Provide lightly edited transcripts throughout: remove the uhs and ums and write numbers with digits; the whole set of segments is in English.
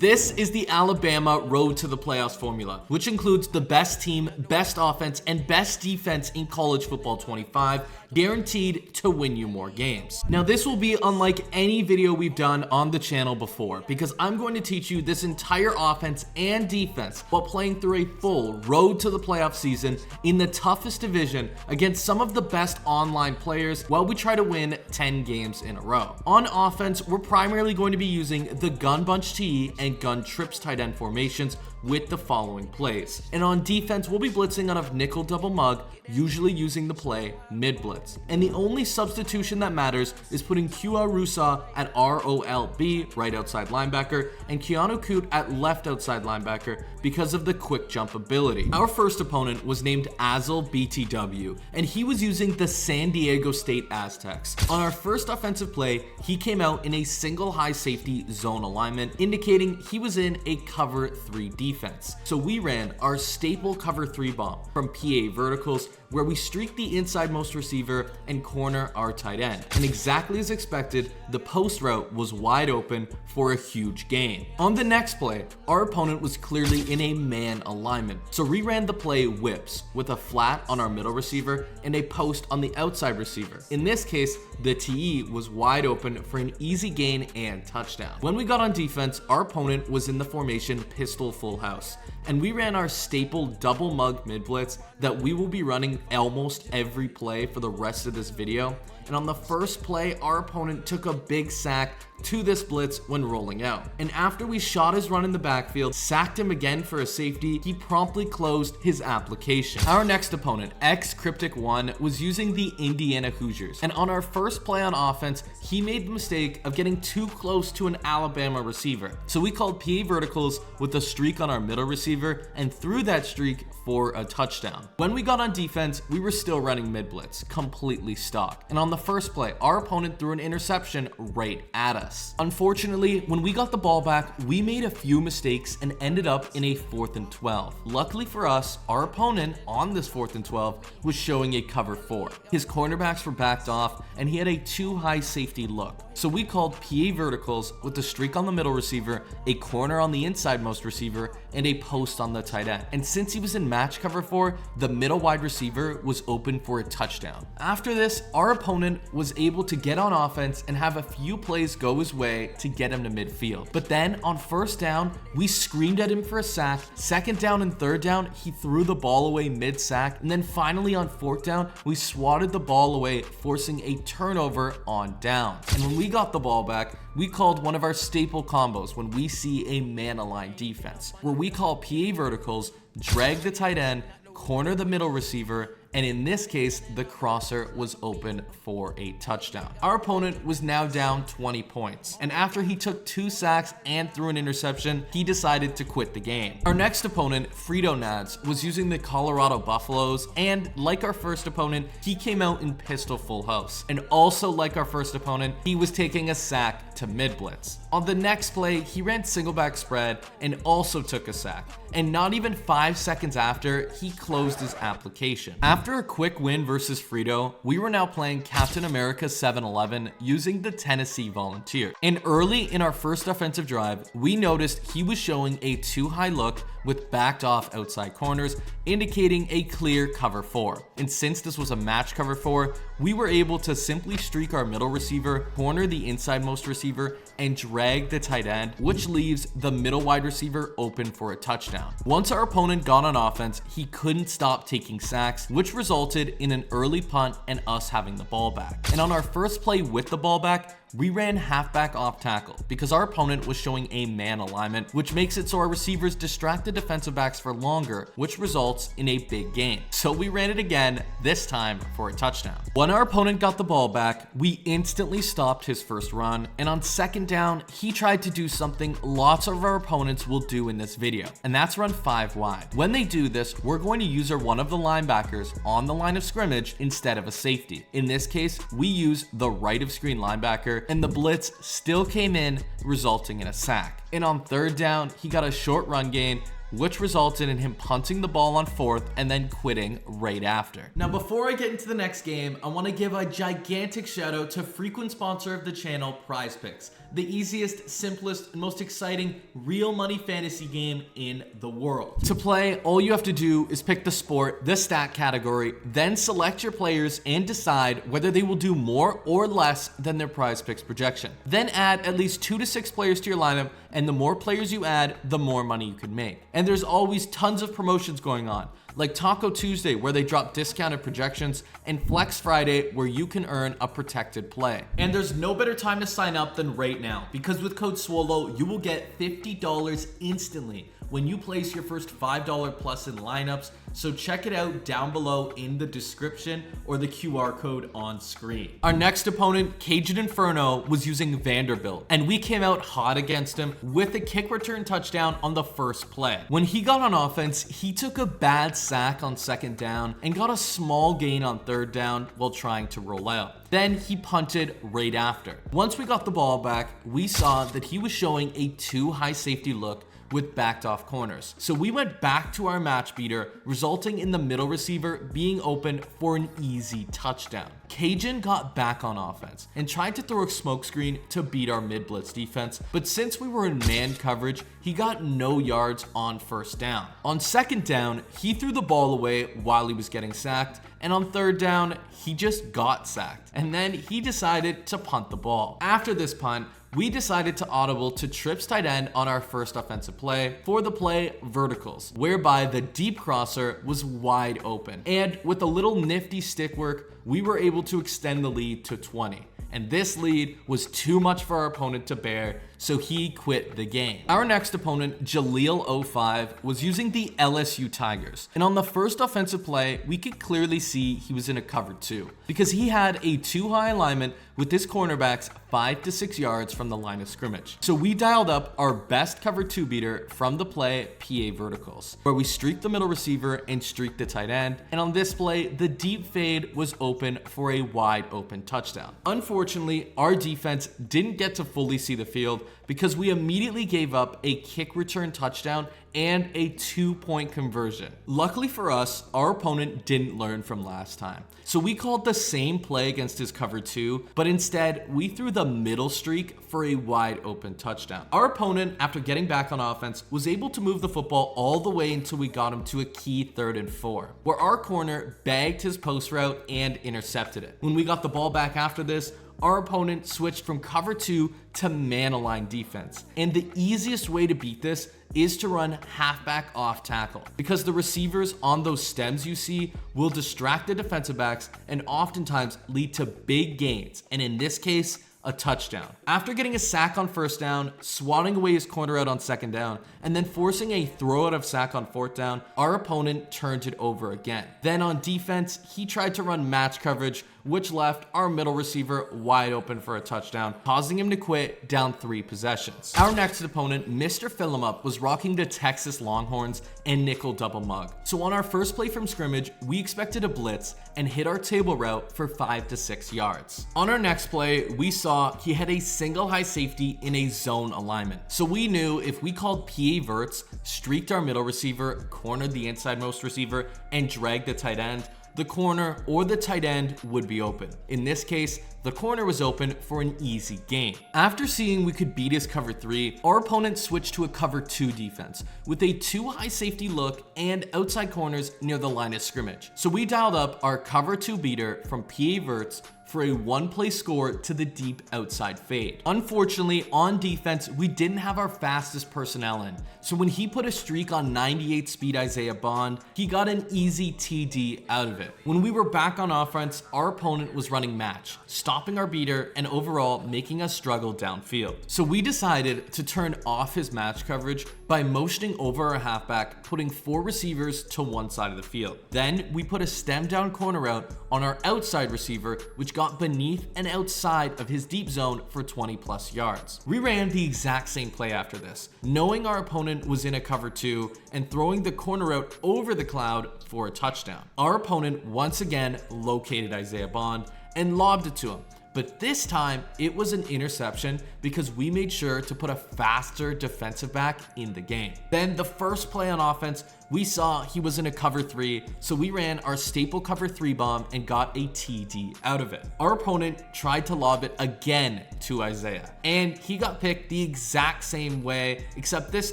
This is the Alabama road to the playoffs formula, which includes the best team, best offense, and best defense in college football 25, guaranteed to win you more games. Now, this will be unlike any video we've done on the channel before, because I'm going to teach you this entire offense and defense while playing through a full road to the playoff season in the toughest division against some of the best online players while we try to win 10 games in a row. On offense, we're primarily going to be using the gun bunch TE and gun trips tight end formations with the following plays. And on defense, we'll be blitzing out of nickel double mug, usually using the play mid blitz. And the only substitution that matters is putting Q.R. Rusa at ROLB, right outside linebacker, and Keanu Coote at left outside linebacker because of the quick jump ability. Our first opponent was named Azel BTW, and he was using the San Diego State Aztecs. On our first offensive play, he came out in a single high safety zone alignment, indicating he was in a cover 3 defense. So we ran our staple cover 3 bomb from PA verticals, where we streak the inside most receiver and corner our tight end. And exactly as expected, the post route was wide open for a huge gain. On the next play, our opponent was clearly in a man alignment. So we ran the play whips with a flat on our middle receiver and a post on the outside receiver. In this case, the TE was wide open for an easy gain and touchdown. When we got on defense, our opponent was in the formation pistol full house, and we ran our staple double mug mid blitz that we will be running almost every play for the rest of this video. And on the first play, our opponent took a big sack to this blitz when rolling out. And after we shot his run in the backfield, sacked him again for a safety, he promptly closed his application. Our next opponent, X-Cryptic1, was using the Indiana Hoosiers. And on our first play on offense, he made the mistake of getting too close to an Alabama receiver. So we called PA verticals with a streak on our middle receiver and threw that streak for a touchdown. When we got on defense, we were still running mid blitz, completely stock. And on the first play, our opponent threw an interception right at us. Unfortunately, when we got the ball back, we made a few mistakes and ended up in a 4th and 12. Luckily for us, our opponent on this 4th and 12 was showing a cover 4. His cornerbacks were backed off and he had a too high safety look. So we called PA verticals with a streak on the middle receiver, a corner on the inside most receiver, and a post on the tight end. And since he was in match cover 4, the middle wide receiver was open for a touchdown. After this, our opponent was able to get on offense and have a few plays go his way to get him to midfield. But then on first down, we screamed at him for a sack. Second down and third down, he threw the ball away mid-sack. And then finally on 4th down, we swatted the ball away, forcing a turnover on downs. And when we got the ball back, we called one of our staple combos when we see a man-aligned defense, where we call PA verticals, drag the tight end, corner the middle receiver, and in this case, the crosser was open for a touchdown. Our opponent was now down 20 points, and after he took 2 sacks and threw an interception, he decided to quit the game. Our next opponent, Frito Nads, was using the Colorado Buffaloes, and like our first opponent, he came out in pistol full house. And also like our first opponent, he was taking a sack to mid blitz. On the next play, he ran single back spread and also took a sack. And not even 5 seconds after, he closed his application. After a quick win versus Frito, we were now playing Captain America 7-Eleven using the Tennessee Volunteer. And early in our first offensive drive, we noticed he was showing a too high look with backed off outside corners, indicating a clear cover 4. And since this was a match cover 4, we were able to simply streak our middle receiver, corner the inside most receiver, and drag the tight end, which leaves the middle wide receiver open for a touchdown. Once our opponent got on offense, he couldn't stop taking sacks, which resulted in an early punt and us having the ball back. And on our first play with the ball back, we ran halfback off tackle because our opponent was showing a man alignment, which makes it so our receivers distract the defensive backs for longer, which results in a big gain. So we ran it again, this time for a touchdown. When our opponent got the ball back, we instantly stopped his first run, and on second down, he tried to do something lots of our opponents will do in this video, and that's run 5 wide. When they do this, we're going to use one of the linebackers on the line of scrimmage instead of a safety. In this case, we use the right of screen linebacker, and the blitz still came in, resulting in a sack. And on third down, he got a short run gain, which resulted in him punting the ball on 4th and then quitting right after. Now, before I get into the next game, I want to give a gigantic shout out to frequent sponsor of the channel, PrizePicks, the easiest, simplest, and most exciting real money fantasy game in the world. To play, all you have to do is pick the sport, the stat category, then select your players and decide whether they will do more or less than their PrizePicks projection. Then add at least 2 to 6 players to your lineup, and the more players you add, the more money you can make. And there's always tons of promotions going on, like Taco Tuesday, where they drop discounted projections, and Flex Friday, where you can earn a protected play. And there's no better time to sign up than right now, because with code SWOLO, you will get $50 instantly when you place your first $5 plus in lineups. So check it out down below in the description or the QR code on screen. Our next opponent, Cajun Inferno, was using Vanderbilt, and we came out hot against him with a kick return touchdown on the first play. When he got on offense, he took a bad sack on 2nd down and got a small gain on 3rd down while trying to roll out. Then he punted right after. Once we got the ball back, we saw that he was showing a too high safety look with backed off corners. So we went back to our match beater, resulting in the middle receiver being open for an easy touchdown. Cajun got back on offense and tried to throw a smokescreen to beat our mid blitz defense, but since we were in man coverage, he got no yards on 1st down. On 2nd down, he threw the ball away while he was getting sacked, and on 3rd down, he just got sacked, and then he decided to punt the ball. After this punt, we decided to audible to Trips tight end on our first offensive play for the play verticals, whereby the deep crosser was wide open. And with a little nifty stick work, we were able to extend the lead to 20. And this lead was too much for our opponent to bear, so he quit the game. Our next opponent, Jaleel05, was using the LSU Tigers. And on the first offensive play, we could clearly see he was in a cover 2 because he had a too high alignment with his cornerbacks 5 to 6 yards from the line of scrimmage. So we dialed up our best cover 2 beater from the play PA verticals, where we streaked the middle receiver and streaked the tight end. And on this play, the deep fade was open for a wide open touchdown. Unfortunately, our defense didn't get to fully see the field because we immediately gave up a kick return touchdown and a 2-point conversion. Luckily for us, our opponent didn't learn from last time. So we called the same play against his cover 2, but instead we threw the middle streak for a wide open touchdown. Our opponent, after getting back on offense, was able to move the football all the way until we got him to a key 3rd and 4, where our corner bagged his post route and intercepted it. When we got the ball back after this, our opponent switched from cover 2 to man-align defense. And the easiest way to beat this is to run halfback off tackle, because the receivers on those stems you see will distract the defensive backs and oftentimes lead to big gains, and in this case, a touchdown. After getting a sack on 1st down, swatting away his corner out on 2nd down, and then forcing a throw out of sack on 4th down, our opponent turned it over again. Then on defense, he tried to run match coverage, which left our middle receiver wide open for a touchdown, causing him to quit down 3 possessions. Our next opponent, Mr. Fill-em-up, was rocking the Texas Longhorns and nickel double mug. So on our first play from scrimmage, we expected a blitz and hit our table route for 5 to 6 yards. On our next play, we saw he had a single high safety in a zone alignment. So we knew if we called PA verts, streaked our middle receiver, cornered the inside most receiver, and dragged the tight end, the corner or the tight end would be open. In this case, the corner was open for an easy gain. After seeing we could beat his cover 3, our opponent switched to a cover 2 defense with a too high safety look and outside corners near the line of scrimmage. So we dialed up our cover 2 beater from PA verts for a 1-play score to the deep outside fade. Unfortunately, on defense, we didn't have our fastest personnel in. So when he put a streak on 98 speed Isaiah Bond, he got an easy TD out of it. When we were back on offense, our opponent was running match, stopping our beater and overall making us struggle downfield. So we decided to turn off his match coverage by motioning over our halfback, putting 4 receivers to one side of the field. Then we put a stem down corner route on our outside receiver, which got beneath and outside of his deep zone for 20+ yards. We ran the exact same play after this, knowing our opponent was in a cover 2 and throwing the corner route over the cloud for a touchdown. Our opponent once again located Isaiah Bond and lobbed it to him, But this time, it was an interception because we made sure to put a faster defensive back in the game. Then the first play on offense, we saw he was in a cover 3, so we ran our staple cover 3 bomb and got a TD out of it. Our opponent tried to lob it again to Isaiah, and he got picked the exact same way, except this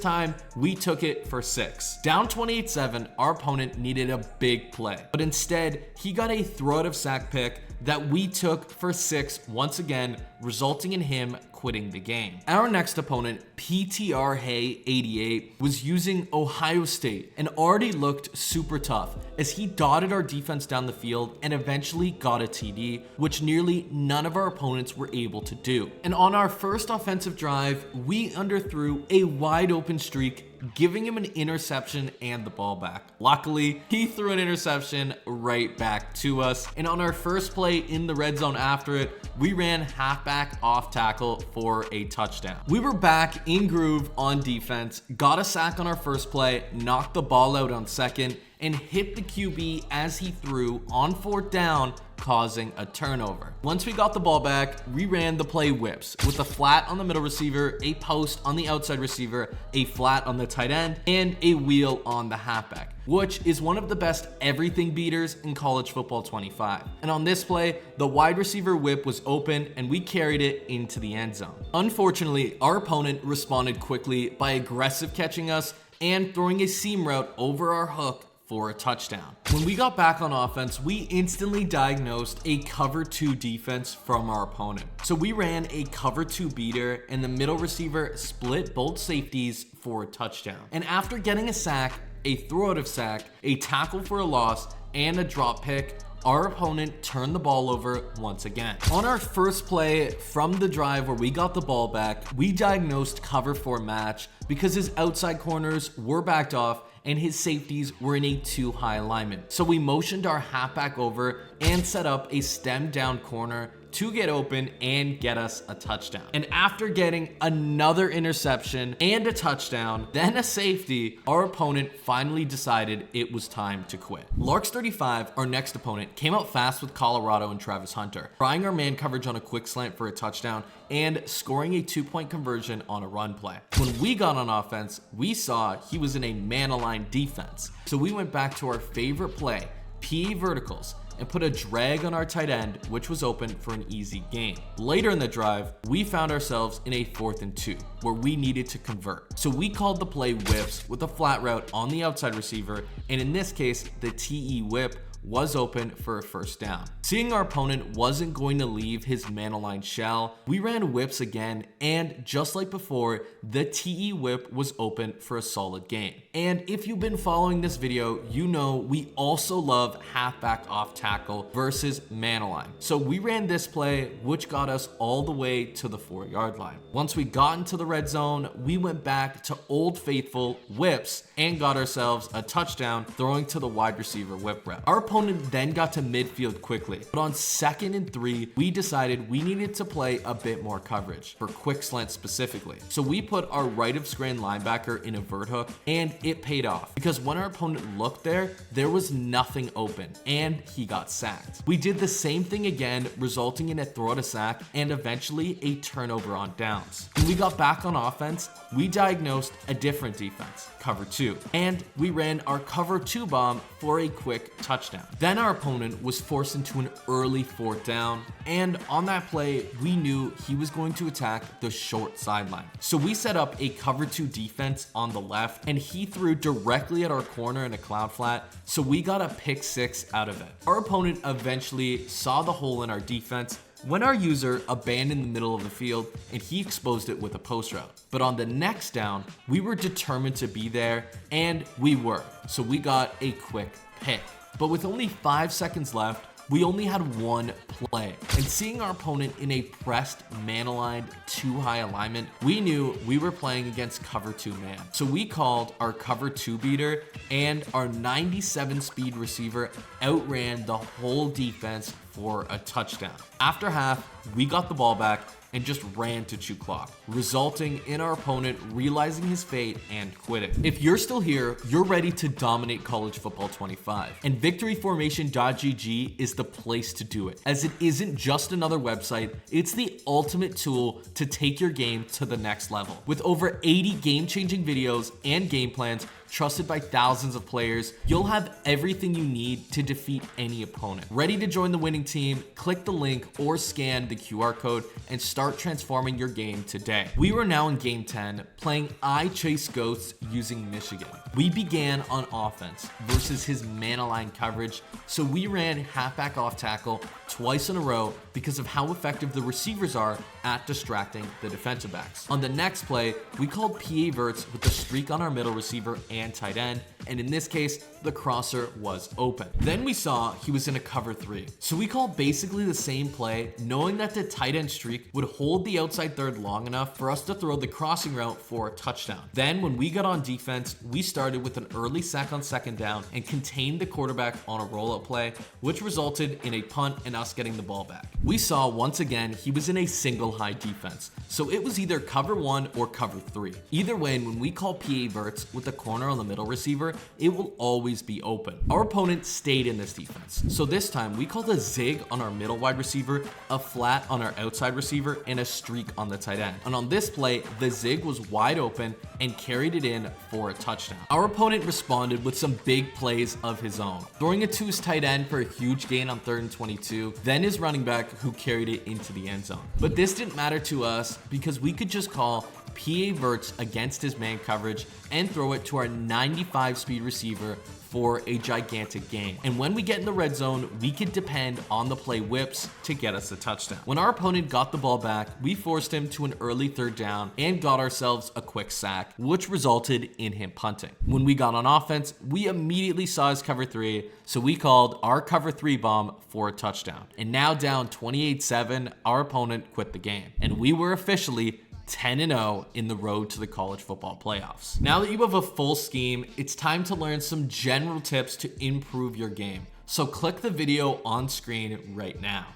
time we took it for 6. Down 28-7, our opponent needed a big play, but instead he got a throw out of sack pick that we took for 6 once again, resulting in him quitting the game. Our next opponent, PTR Hay 88, was using Ohio State and already looked super tough as he dotted our defense down the field and eventually got a TD, which nearly none of our opponents were able to do. And on our first offensive drive, we underthrew a wide open streak, giving him an interception and the ball back. Luckily, he threw an interception right back to us. And on our first play in the red zone after it, we ran halfback off tackle for a touchdown. We were back in groove on defense, got a sack on our first play, knocked the ball out on second, and hit the QB as he threw on 4th down, causing a turnover. Once we got the ball back, we ran the play whips with a flat on the middle receiver, a post on the outside receiver, a flat on the tight end, and a wheel on the halfback, which is one of the best everything beaters in college football 25. And on this play, the wide receiver whip was open and we carried it into the end zone. Unfortunately, our opponent responded quickly by aggressive catching us and throwing a seam route over our hook for a touchdown. When we got back on offense, we instantly diagnosed a cover 2 defense from our opponent. So we ran a cover 2 beater and the middle receiver split both safeties for a touchdown. And after getting a sack, a throw out of sack, a tackle for a loss, and a drop pick, our opponent turned the ball over once again. On our first play from the drive where we got the ball back, we diagnosed cover 4 match because his outside corners were backed off and his safeties were in a too high alignment. So we motioned our halfback over and set up a stem down corner to get open and get us a touchdown. And after getting another interception and a touchdown, then a safety, our opponent finally decided it was time to quit. Larks 35, our next opponent, came out fast with Colorado and Travis Hunter, trying our man coverage on a quick slant for a touchdown and scoring a 2-point conversion on a run play. When we got on offense, we saw he was in a man-aligned defense. So we went back to our favorite play, PE verticals, and put a drag on our tight end, which was open for an easy gain. Later in the drive, we found ourselves in a 4th and 2, where we needed to convert. So we called the play whips with a flat route on the outside receiver, and in this case, the TE whip was open for a first down. Seeing our opponent wasn't going to leave his man-aligned shell, we ran whips again, and just like before, the TE whip was open for a solid gain. And if you've been following this video, you know we also love halfback off tackle versus man-aligned. So we ran this play, which got us all the way to the 4-yard line. Once we got into the red zone, we went back to old faithful whips and got ourselves a touchdown throwing to the wide receiver whip route. Our opponent then got to midfield quickly, but on 2nd and 3, we decided we needed to play a bit more coverage, for quick slant specifically. So we put our right of screen linebacker in a vert hook, and it paid off, because when our opponent looked there was nothing open, and he got sacked. We did the same thing again, resulting in a throw to sack, and eventually a turnover on downs. When we got back on offense, we diagnosed a different defense, cover 2, and we ran our cover 2 bomb for a quick touchdown. Then our opponent was forced into an early 4th down, and on that play, we knew he was going to attack the short sideline. So we set up a cover 2 defense on the left, and he threw directly at our corner in a cloud flat, so we got a pick 6 out of it. Our opponent eventually saw the hole in our defense when our user abandoned the middle of the field and he exposed it with a post route. But on the next down, we were determined to be there, and we were. So we got a quick pick. But with only 5 seconds left, we only had one play. And seeing our opponent in a pressed man-aligned too high alignment, we knew we were playing against cover 2 man. So we called our cover 2 beater, and our 97 speed receiver outran the whole defense for a touchdown. After half, we got the ball back, and just ran to chew clock, resulting in our opponent realizing his fate and quitting. If you're still here, you're ready to dominate college football 25, and victoryformation.gg is the place to do it, as it isn't just another website, it's the ultimate tool to take your game to the next level. With over 80 game-changing videos and game plans trusted by thousands of players, you'll have everything you need to defeat any opponent. Ready to join the winning team? Click the link or scan the QR code and start transforming your game today. We were now in game 10, playing I Chase Ghosts using Michigan. We began on offense versus his man-aligned coverage, so we ran halfback off tackle twice in a row because of how effective the receivers are at distracting the defensive backs. On the next play, we called PA verts with the streak on our middle receiver and tight end, and in this case, the crosser was open. Then we saw he was in a cover 3. So we called basically the same play, knowing that the tight end streak would hold the outside third long enough for us to throw the crossing route for a touchdown. Then when we got on defense, we started with an early sack on second down and contained the quarterback on a rollout play, which resulted in a punt and us getting the ball back. We saw once again he was in a single high defense, so it was either cover 1 or cover 3. Either way, when we call PA verts with the corner on the middle receiver, it will always be open. Our opponent stayed in this defense, so this time we called a zig on our middle wide receiver, a flat on our outside receiver, and a streak on the tight end. And on this play, the zig was wide open and carried it in for a touchdown. Our opponent responded with some big plays of his own, throwing it to his tight end for a huge gain on 3rd and 22, then his running back who carried it into the end zone. But this didn't matter to us because we could just call PA verts against his man coverage and throw it to our 95 speed receiver for a gigantic gain. And when we get in the red zone, we could depend on the play whips to get us a touchdown. When our opponent got the ball back, we forced him to an early 3rd down and got ourselves a quick sack, which resulted in him punting. When we got on offense, we immediately saw his cover 3, so we called our cover 3 bomb for a touchdown. And now down 28-7, our opponent quit the game, and we were officially 10-0 in the road to the college football playoffs. Now that you have a full scheme, it's time to learn some general tips to improve your game. So click the video on screen right now.